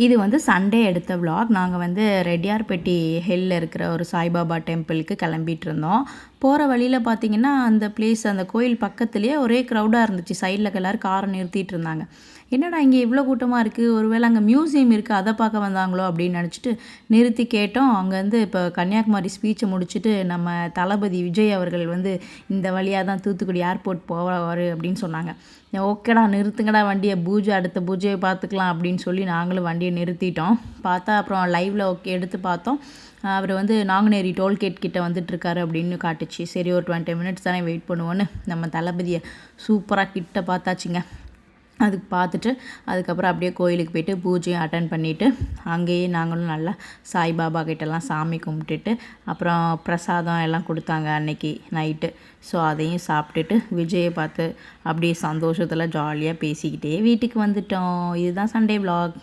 இது வந்து சண்டே எடுத்த விலாக். நாங்கள் வந்து ரெட்டியார்பட்டி ஹில்லில் இருக்கிற ஒரு சாய்பாபா டெம்பிளுக்கு கிளம்பிட்டு இருந்தோம். போகிற வழியில் பார்த்திங்கன்னா அந்த பிளேஸ் அந்த கோயில் பக்கத்துலேயே ஒரே க்ரௌடாக இருந்துச்சு. சைடில் எல்லோரும் காரை நிறுத்திட்டு இருந்தாங்க. என்னடா இங்கே இவ்வளோ கூட்டமாக இருக்குது, ஒருவேளை அங்கே மியூசியம் இருக்குது அதை பார்க்க வந்தாங்களோ அப்படின்னு நினச்சிட்டு நிறுத்தி கேட்டோம். அங்கே வந்து இப்போ கன்னியாகுமரி ஸ்பீச்சை முடிச்சுட்டு நம்ம தளபதி விஜய் அவர்கள் வந்து இந்த வழியாக தான் தூத்துக்குடி ஏர்போர்ட் போவார் அப்படின்னு சொன்னாங்க. ஓகேடா நிறுத்துங்கடா வண்டியை, அடுத்த பூஜையை பார்த்துக்கலாம் அப்படின்னு சொல்லி நாங்களும் வண்டியை நிறுத்திட்டோம். பார்த்தா அப்புறம் லைவில் ஓகே எடுத்து பார்த்தோம். அவர் வந்து நாங்குநேரி டோல்கேட் கிட்டே வந்துட்டுருக்காரு அப்படின்னு காட்டுச்சு. சரி ஒரு 20 மினிட்ஸ் தானே வெயிட் பண்ணுவோன்னு நம்ம தளபதியை சூப்பராக கிட்ட பார்த்தாச்சுங்க. அதுக்கு பார்த்துட்டு அதுக்கப்புறம் அப்படியே கோயிலுக்கு போய்ட்டு பூஜையும் அட்டன் பண்ணிவிட்டு அங்கேயே நாங்களும் நல்லா சாய்பாபா கிட்டலாம் சாமி கும்பிட்டுட்டு அப்புறம் பிரசாதம் எல்லாம் கொடுத்தாங்க அன்னைக்கு நைட்டு. ஸோ அதையும் சாப்பிட்டுட்டு விஜயை பார்த்து அப்படியே சந்தோஷத்தில் ஜாலியாக பேசிக்கிட்டே வீட்டுக்கு வந்துட்டோம். இதுதான் சண்டே விலாக்.